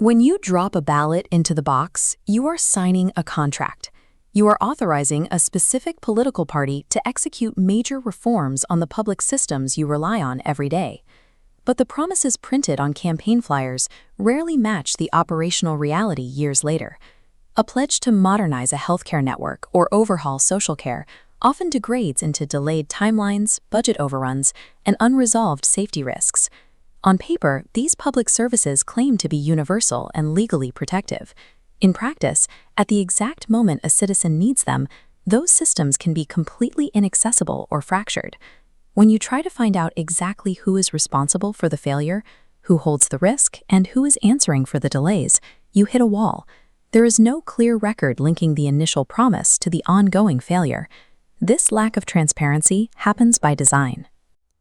When you drop a ballot into the box, you are signing a contract. You are authorizing a specific political party to execute major reforms on the public systems you rely on every day. But the promises printed on campaign flyers rarely match the operational reality years later. A pledge to modernize a healthcare network or overhaul social care often degrades into delayed timelines, budget overruns, and unresolved safety risks. On paper, these public services claim to be universal and legally protective. In practice, at the exact moment a citizen needs them, those systems can be completely inaccessible or fractured. When you try to find out exactly who is responsible for the failure, who holds the risk, and who is answering for the delays, you hit a wall. There is no clear record linking the initial promise to the ongoing failure. This lack of transparency happens by design.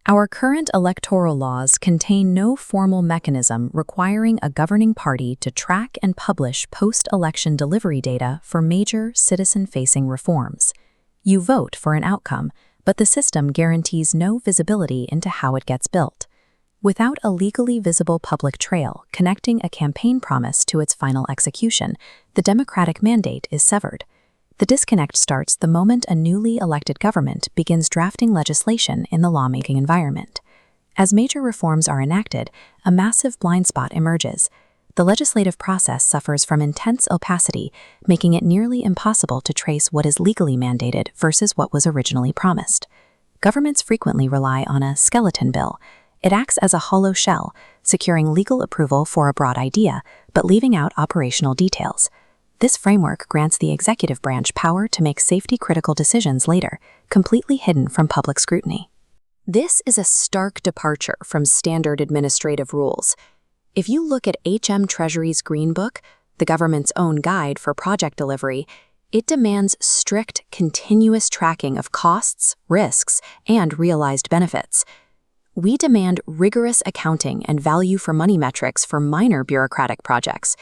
Our current electoral laws contain no formal mechanism requiring a governing party to track and publish post-election delivery data for major citizen-facing reforms. You vote for an outcome, but the system guarantees no visibility into how it gets built. Without a legally visible public trail connecting a campaign promise to its final execution, the democratic mandate is severed. The disconnect starts the moment a newly elected government begins drafting legislation in the lawmaking environment. As major reforms are enacted, a massive blind spot emerges. The legislative process suffers from intense opacity, making it nearly impossible to trace what is legally mandated versus what was originally promised. Governments frequently rely on a skeleton bill. It acts as a hollow shell, securing legal approval for a broad idea, but leaving out operational details. This framework grants the executive branch power to make safety-critical decisions later, completely hidden from public scrutiny. This is a stark departure from standard administrative rules. If you look at HM Treasury's Green Book, the government's own guide for project delivery, it demands strict, continuous tracking of costs, risks, and realized benefits. We demand rigorous accounting and value-for-money metrics for minor bureaucratic projects.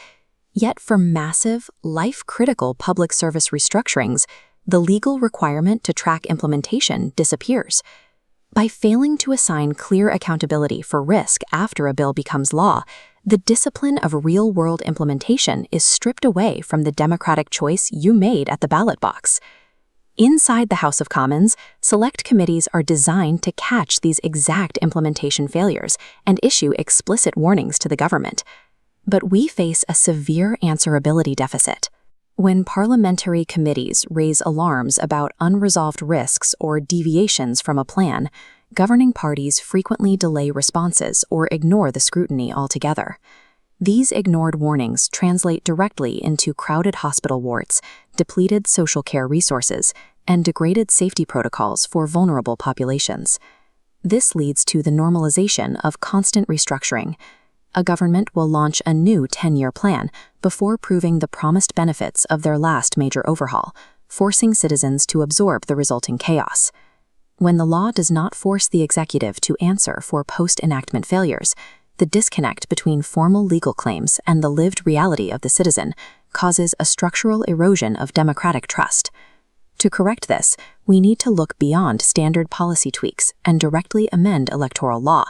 Yet for massive, life-critical public service restructurings, the legal requirement to track implementation disappears. By failing to assign clear accountability for risk after a bill becomes law, the discipline of real-world implementation is stripped away from the democratic choice you made at the ballot box. Inside the House of Commons, select committees are designed to catch these exact implementation failures and issue explicit warnings to the government. But we face a severe answerability deficit. When parliamentary committees raise alarms about unresolved risks or deviations from a plan, governing parties frequently delay responses or ignore the scrutiny altogether. These ignored warnings translate directly into crowded hospital wards, depleted social care resources, and degraded safety protocols for vulnerable populations. This leads to the normalization of constant restructuring. A government will launch a new 10-year plan before proving the promised benefits of their last major overhaul, forcing citizens to absorb the resulting chaos. When the law does not force the executive to answer for post-enactment failures, the disconnect between formal legal claims and the lived reality of the citizen causes a structural erosion of democratic trust. To correct this, we need to look beyond standard policy tweaks and directly amend electoral law.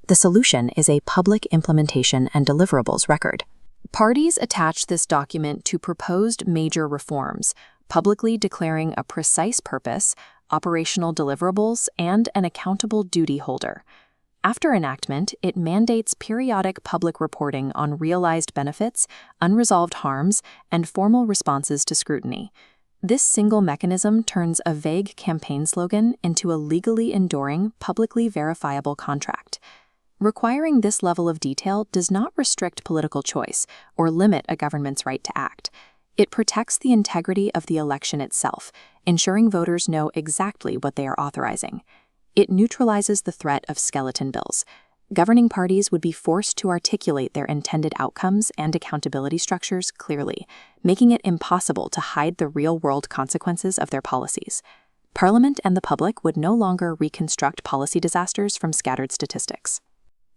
The solution is a public implementation and deliverables record. Parties attach this document to proposed major reforms, publicly declaring a precise purpose, operational deliverables, and an accountable duty holder. After enactment, it mandates periodic public reporting on realized benefits, unresolved harms, and formal responses to scrutiny. This single mechanism turns a vague campaign slogan into a legally enduring, publicly verifiable contract. Requiring this level of detail does not restrict political choice or limit a government's right to act. It protects the integrity of the election itself, ensuring voters know exactly what they are authorizing. It neutralizes the threat of skeleton bills. Governing parties would be forced to articulate their intended outcomes and accountability structures clearly, making it impossible to hide the real-world consequences of their policies. Parliament and the public would no longer reconstruct policy disasters from scattered statistics.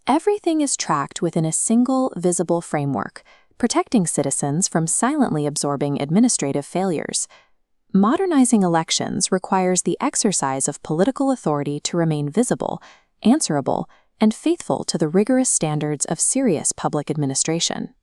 Everything is tracked within a single, visible framework, protecting citizens from silently absorbing administrative failures. Modernizing elections requires the exercise of political authority to remain visible, answerable, and faithful to the rigorous standards of serious public administration.